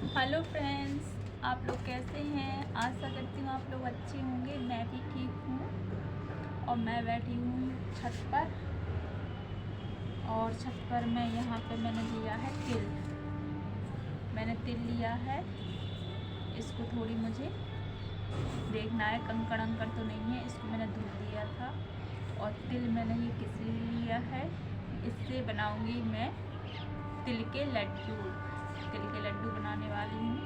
Hello friends, आप लोग कैसे हैं? आशा करती हूँ आप लोग अच्छे होंगे। मैं भी ठीक हूँ और मैं बैठी हूँ छत पर। और छत पर मैं यहाँ पे मैंने लिया है तिल। मैंने तिल लिया है, इसको थोड़ी मुझे देखना है कंकड़ अंकड़ तो नहीं है। इसको मैंने धुल दिया था और तिल मैंने ये किस लिए लिया है, इससे बनाऊँगी मैं तिल के लड्डू। तिल के लड्डू बनाने वाली हूँ।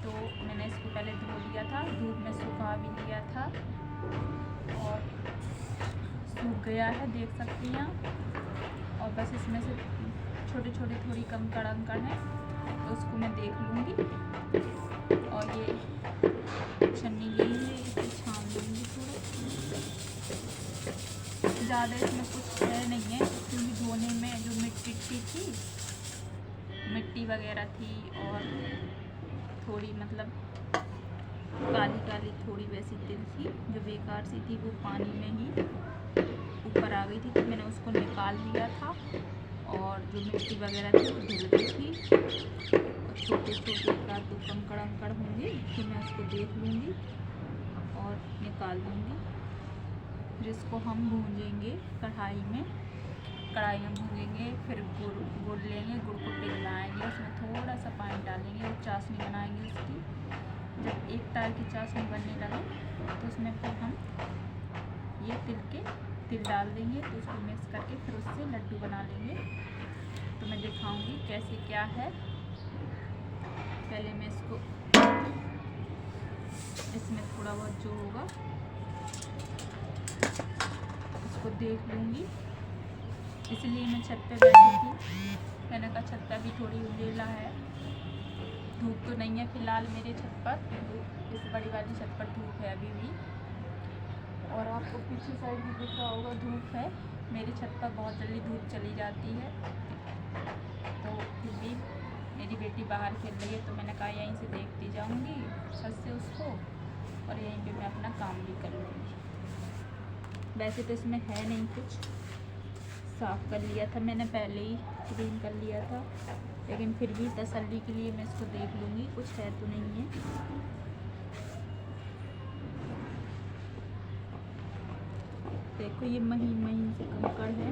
तो मैंने इसको पहले धो लिया था, धूप में सुखा भी लिया था और सूख गया है, देख सकती हैं। और बस इसमें से छोटे छोटे थोड़ी कंकड़ अंकड़ हैं, तो उसको मैं देख लूँगी। और ये छन्नी ली है, इसे छान लूँगी थोड़ा। ज़्यादा इसमें कुछ है नहीं है, क्योंकि धोने में जो मिट्टी वगैरह थी और थोड़ी मतलब काली काली थोड़ी वैसी तिल थी जो बेकार सी थी, वो पानी में ही ऊपर आ गई थी, तो मैंने उसको निकाल लिया था। और जो मिट्टी वगैरह थी वो धुल गई थी। और छोटे छोटे का तो कंकड़ अंकड़ होंगे, तो मैं उसको देख लूँगी और निकाल दूँगी। फिर इसको हम भूंजेंगे कढ़ाई में भूंजेंगे। फिर गुड़ लेंगे, गुड़ को पिघलाएंगे, उसमें थोड़ा सा पानी डालेंगे और चाशनी बनाएंगे उसकी। जब एक तार की चाशनी बनने लगे तो उसमें फिर हम ये तिल डाल देंगे, तो उसको मिक्स करके फिर उससे लड्डू बना लेंगे। तो मैं दिखाऊंगी कैसे क्या है। पहले मैं इसमें थोड़ा बहुत जो होगा उसको देख लूँगी। इसलिए मैं छत पे बैठी थी। मैंने कहा छत पे भी थोड़ी उंडेला है, धूप तो नहीं है फिलहाल मेरे छत पर। इस बड़ी वाली छत पर धूप है अभी भी, और आपको पीछे साइड भी दिख रहा होगा धूप है। मेरी छत पर बहुत जल्दी धूप चली जाती है, तो फिर भी मेरी बेटी बाहर खेल रही है, तो मैंने कहा यहीं से देखती जाऊंगी छत से उसको, और यहीं पे मैं अपना काम भी कर लूँगी। वैसे तो इसमें है नहीं कुछ, साफ़ कर लिया था मैंने पहले ही, क्लीन कर लिया था, लेकिन फिर भी तसल्ली के लिए मैं इसको देख लूँगी कुछ है तो नहीं है। देखो ये महीन महीन से कंकड़ है,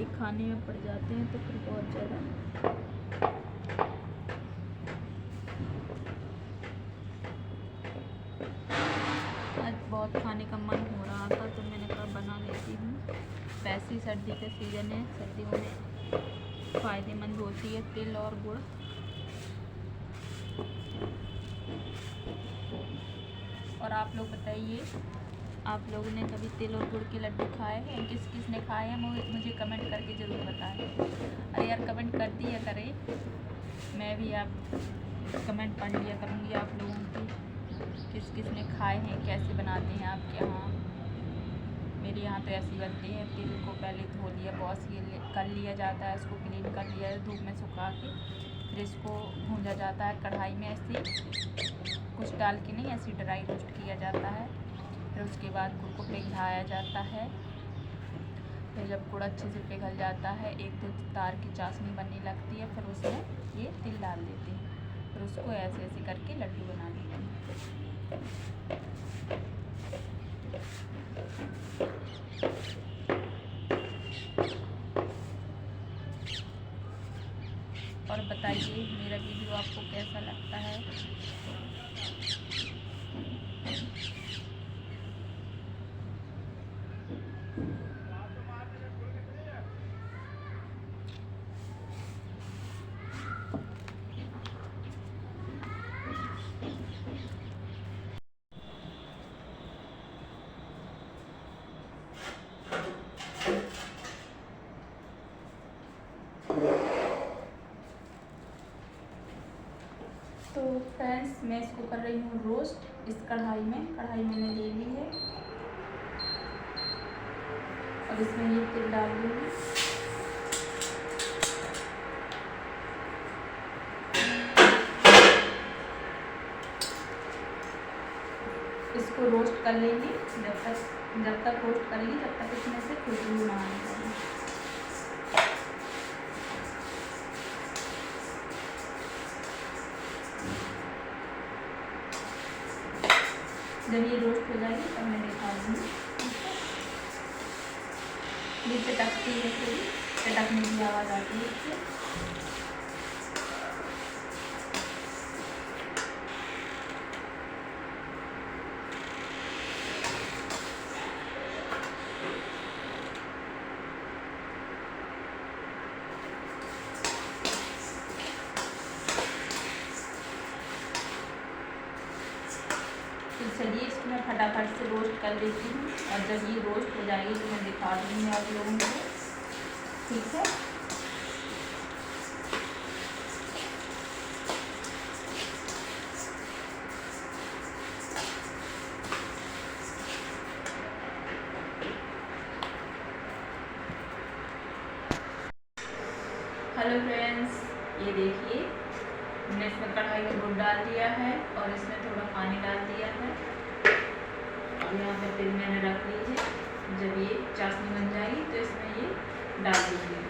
एक खाने में पड़ जाते हैं तो फिर बहुत ज़्यादा। आज बहुत खाने का मन हो रहा था, तो मैंने कहा बना लेती हूँ। वैसे ही सर्दी का सीज़न है, सर्दियों में फ़ायदेमंद होती है तिल और गुड़। और आप लोग बताइए, आप लोगों ने कभी तिल और गुड़ के लड्डू खाए हैं? किस किस ने खाए हैं मुझे कमेंट करके ज़रूर बताएं। अरे यार कमेंट कर दिया करें, मैं भी आप कमेंट पढ़ लिया करूँगी आप लोगों की, किस किस ने खाए हैं, कैसे बनाते हैं आपके यहाँ। मेरे यहाँ तो ऐसे बनते हैं। तिल को पहले धो लिया, वॉश कर लिया जाता है, उसको क्लीन कर लिया धूप में सुखा के, फिर इसको भूंजा जाता है कढ़ाई में, ऐसे कुछ डाल के नहीं, ऐसे ड्राई रोस्ट किया जाता है। फिर उसके बाद गुड़ को पिघलाया जाता है। फिर जब गुड़ अच्छे से पिघल जाता है, एक दो तार की चाशनी बनने लगती है, फिर उसमें ये तिल डाल देते हैं, फिर उसको ऐसे ऐसे करके लड्डू बना लेते हैं। और बताइए मेरा वीडियो आपको कैसा लगता है। तो फ्रेंड्स मैं इसको कर रही हूँ रोस्ट इस कढ़ाई मैंने ले ली है, और इसमें ये तिल डाल दूँगी। इसको रोस्ट कर लेंगे, जब तक रोस्ट करेंगे तब तक इसमें से खुशबू ना आने लगे। जब ये रोस्ट हो जाएगी तब मैं दिखा दूँगी। ये चटकती है, थोड़ी चटकने की आवाज़ आती है इससे। तो चलिए इसको मैं फटाफट से रोस्ट कर देती हूँ, और जब ये रोस्ट हो जाएगी तो मैं दिखा दूँगी आप लोगों को। ठीक है, हेलो फ्रेंड्स, ये देखिए मैंने इसमें कढ़ाई में गुड़ डाल दिया है और इसमें थोड़ा पानी डाल दिया है, और यहाँ पे फिर मैंने रख ली है। जब ये चाशनी बन जाएगी तो इसमें ये डाल दीजिए।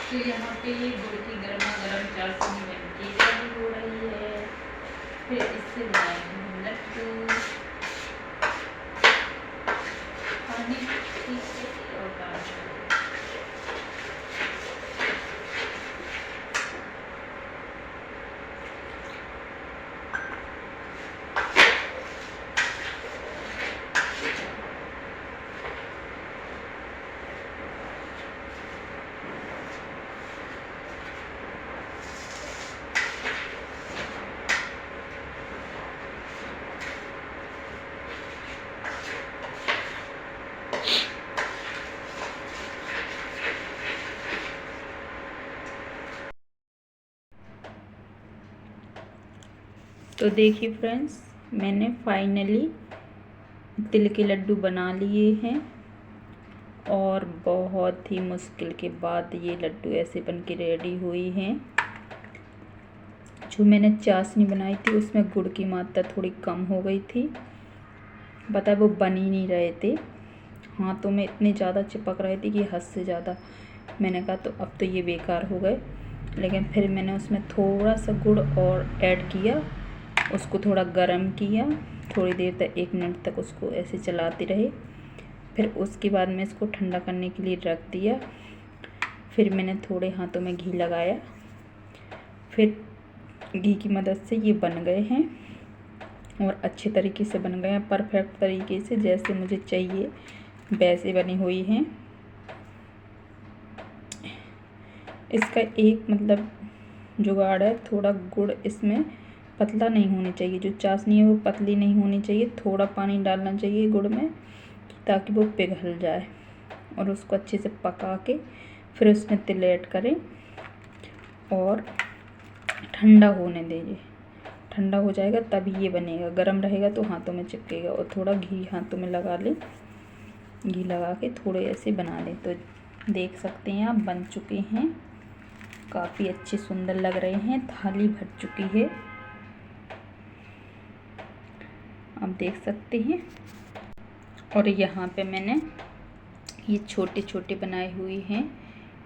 तो यहाँ पे ये गुड़ की गर्मा गर्म चाशनी बनके रेडी हो रही है। फिर इससे बनाएंगे हम लड्डू। पानी ठीक से और डाल तो देखिए फ्रेंड्स, मैंने फाइनली तिल के लड्डू बना लिए हैं, और बहुत ही मुश्किल के बाद ये लड्डू ऐसे बन के रेडी हुई हैं। जो मैंने चाशनी बनाई थी उसमें गुड़ की मात्रा थोड़ी कम हो गई थी, पता है वो बन ही नहीं रहे थे, हाथों में इतने ज़्यादा चिपक रहे थे कि हद से ज़्यादा। मैंने कहा तो अब तो ये बेकार हो गए, लेकिन फिर मैंने उसमें थोड़ा सा गुड़ और ऐड किया, उसको थोड़ा गर्म किया, थोड़ी देर तक 1 मिनट तक उसको ऐसे चलाते रहे। फिर उसके बाद में इसको ठंडा करने के लिए रख दिया। फिर मैंने थोड़े हाथों में घी लगाया, फिर घी की मदद से ये बन गए हैं, और अच्छे तरीके से बन गए हैं, परफेक्ट तरीके से जैसे मुझे चाहिए वैसे बनी हुई हैं। इसका एक मतलब जुगाड़ है, थोड़ा गुड़ इसमें पतला नहीं होनी चाहिए, जो चाशनी है वो पतली नहीं होनी चाहिए, थोड़ा पानी डालना चाहिए गुड़ में ताकि वो पिघल जाए, और उसको अच्छे से पका के फिर उसमें तिल ऐड करें और ठंडा होने दीजिए। ठंडा हो जाएगा तभी ये बनेगा, गर्म रहेगा तो हाथों में चिपकेगा। और थोड़ा घी हाथों में लगा लें, घी लगा के थोड़े ऐसे बना लें। तो देख सकते हैं आप बन चुके हैं, काफ़ी अच्छे सुंदर लग रहे हैं, थाली भर चुकी है, आप देख सकते हैं। और यहाँ पे मैंने ये छोटे छोटे बनाए हुए हैं,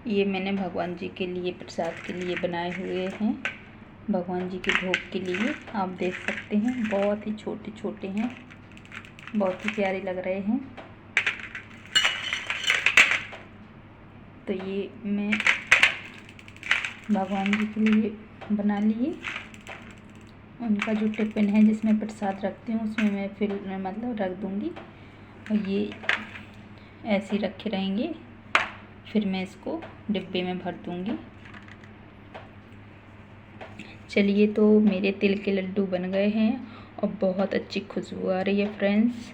ये मैंने भगवान जी के लिए प्रसाद के लिए बनाए हुए हैं, भगवान जी के भोग के लिए। आप देख सकते हैं बहुत ही छोटे छोटे हैं। बहुत ही प्यारे लग रहे हैं। तो ये मैं भगवान जी के लिए बना लिए। उनका जो टिफ़िन है जिसमें प्रसाद रखती हूँ उसमें मैं फिर मतलब रख दूँगी, और ये ऐसे ही रखे रहेंगे। फिर मैं इसको डिब्बे में भर दूँगी। चलिए, तो मेरे तिल के लड्डू बन गए हैं और बहुत अच्छी खुशबू आ रही है फ्रेंड्स।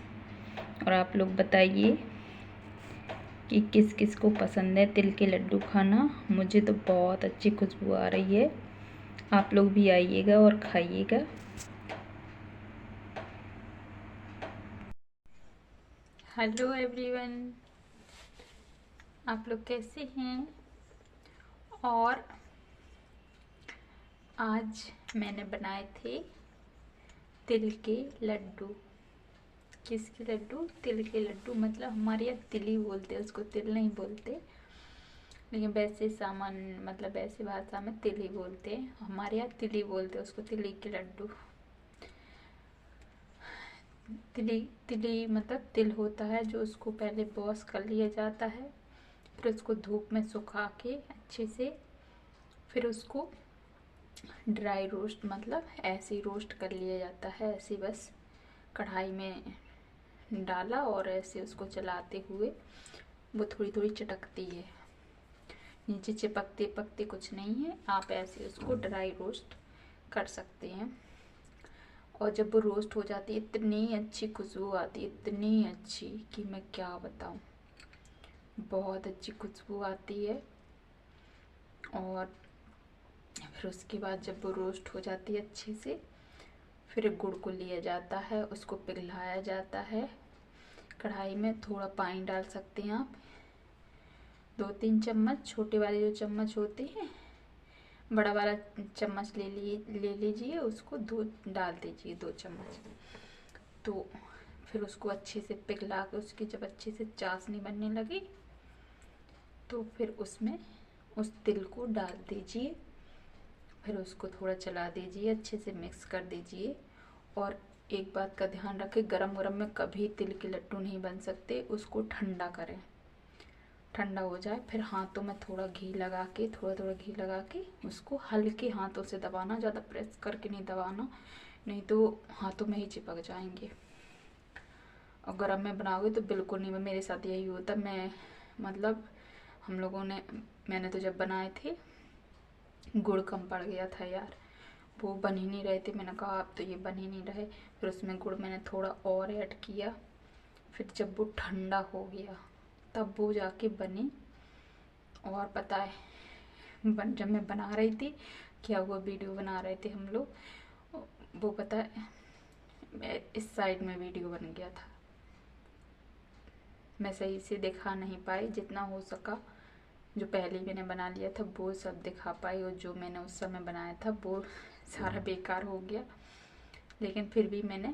और आप लोग बताइए कि किस किस को पसंद है तिल के लड्डू खाना। मुझे तो बहुत अच्छी खुशबू आ रही है। आप लोग भी आइएगा और खाइएगा। हेलो एवरीवन, आप लोग कैसे हैं? और आज मैंने बनाए थे तिल के लड्डू। किसके लड्डू? तिल के लड्डू। मतलब हमारे यहाँ तिली बोलते हैं उसको, तिल नहीं बोलते, लेकिन वैसे सामान्य मतलब वैसे भाषा में तिली बोलते हैं। हमारे यहाँ तिली बोलते हैं उसको, तिली के लड्डू। तिली तिली मतलब तिल होता है जो उसको पहले वॉश कर लिया जाता है, फिर उसको धूप में सुखा के अच्छे से, फिर उसको ड्राई रोस्ट मतलब ऐसे ही रोस्ट कर लिया जाता है। ऐसे बस कढ़ाई में डाला और ऐसे उसको चलाते हुए वो थोड़ी थोड़ी चटकती है। नीचे चिपकते पकते कुछ नहीं है, आप ऐसे उसको ड्राई रोस्ट कर सकते हैं। और जब वो रोस्ट हो जाती है इतनी अच्छी खुशबू आती है, इतनी अच्छी कि मैं क्या बताऊं। बहुत अच्छी खुशबू आती है। और फिर उसके बाद जब वो रोस्ट हो जाती है अच्छे से, फिर गुड़ को लिया जाता है, उसको पिघलाया जाता है। कढ़ाई में थोड़ा पानी डाल सकते हैं आप, 2-3 चम्मच। छोटे वाले जो चम्मच होते हैं, बड़ा वाला चम्मच ले लीजिए, उसको डाल दीजिए 2 चम्मच। तो फिर उसको अच्छे से पिघला के उसकी जब अच्छे से चाशनी बनने लगी तो फिर उसमें उस तिल को डाल दीजिए। फिर उसको थोड़ा चला दीजिए, अच्छे से मिक्स कर दीजिए। और एक बात का ध्यान रखें, गरम गरम में कभी तिल के लड्डू नहीं बन सकते, उसको ठंडा करें। ठंडा हो जाए फिर हाथों में थोड़ा घी लगा के, थोड़ा थोड़ा घी लगा के उसको हल्के हाथों से दबाना, ज़्यादा प्रेस करके नहीं दबाना, नहीं तो हाथों में ही चिपक जाएंगे। और गरम में बनाओगे तो बिल्कुल नहीं। मेरे साथ यही होता। मैं मतलब हम लोगों ने मैंने तो जब बनाए थे गुड़ कम पड़ गया था यार, वो बन ही नहीं रहे थे। मैंने कहा अब तो ये बन ही नहीं रहे। फिर उसमें गुड़ मैंने थोड़ा और ऐड किया। फिर जब वो ठंडा हो गया तब वो जाके बनी। और पता है जब मैं बना रही थी, क्या हुआ, वीडियो बना रहे थे हम लोग, वो पता है इस साइड में वीडियो बन गया था। मैं सही से दिखा नहीं पाई, जितना हो सका जो पहले मैंने बना लिया था वो सब दिखा पाई, और जो मैंने उस समय बनाया था वो सारा बेकार हो गया। लेकिन फिर भी मैंने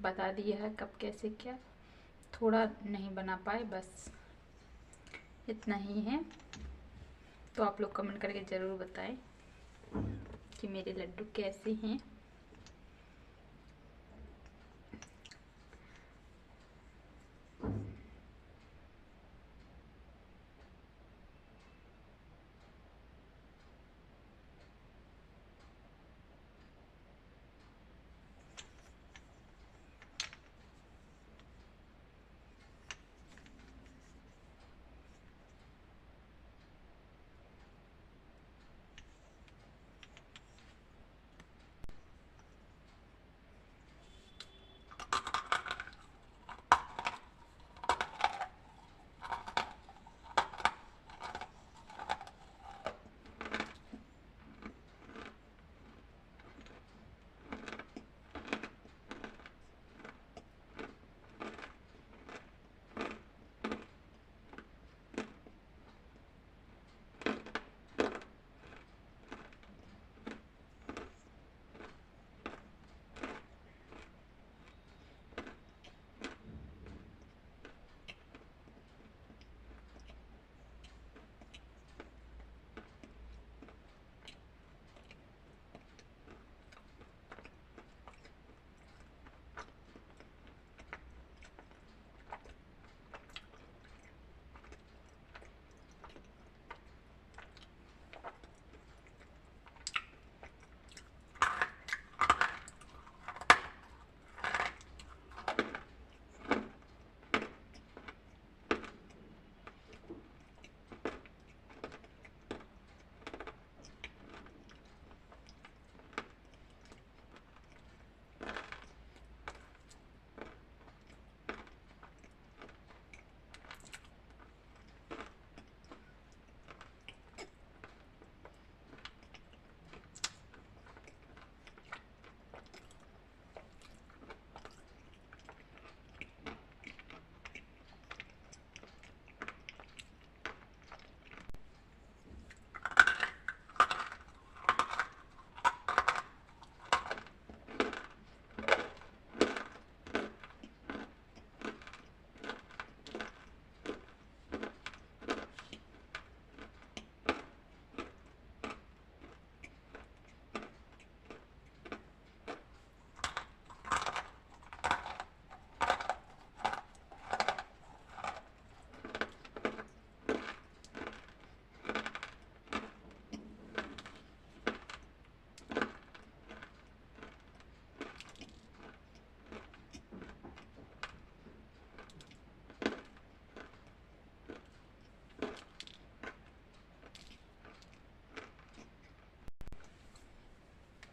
बता दिया है कब कैसे क्या। थोड़ा नहीं बना पाए, बस इतना ही है। तो आप लोग कमेंट करके ज़रूर बताएं कि मेरे लड्डू कैसे हैं।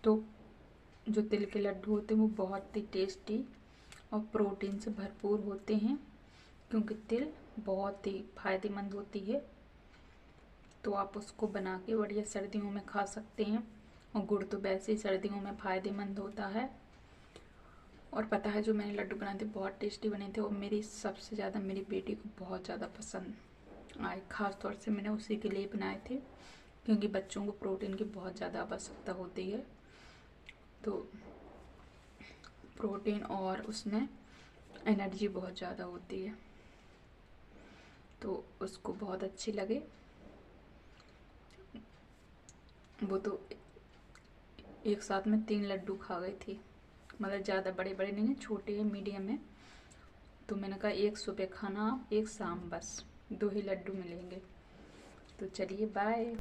तो जो तिल के लड्डू होते हैं वो बहुत ही टेस्टी और प्रोटीन से भरपूर होते हैं, क्योंकि तिल बहुत ही फायदेमंद होती है। तो आप उसको बना के बढ़िया सर्दियों में खा सकते हैं। और गुड़ तो वैसे ही सर्दियों में फ़ायदेमंद होता है। और पता है जो मैंने लड्डू बनाए थे बहुत टेस्टी बने थे, और मेरी सबसे ज़्यादा मेरी बेटी को बहुत ज़्यादा पसंद आए। ख़ास तौर से मैंने उसी के लिए बनाए थे, क्योंकि बच्चों को प्रोटीन की बहुत ज़्यादा आवश्यकता होती है। तो प्रोटीन और उसमें एनर्जी बहुत ज़्यादा होती है, तो उसको बहुत अच्छी लगे। वो तो एक साथ में 3 लड्डू खा गई थी, मतलब ज़्यादा बड़े बड़े नहीं है, छोटे हैं, मीडियम है। तो मैंने कहा एक सुबह खाना, एक शाम, बस 2 ही लड्डू मिलेंगे। तो चलिए बाय।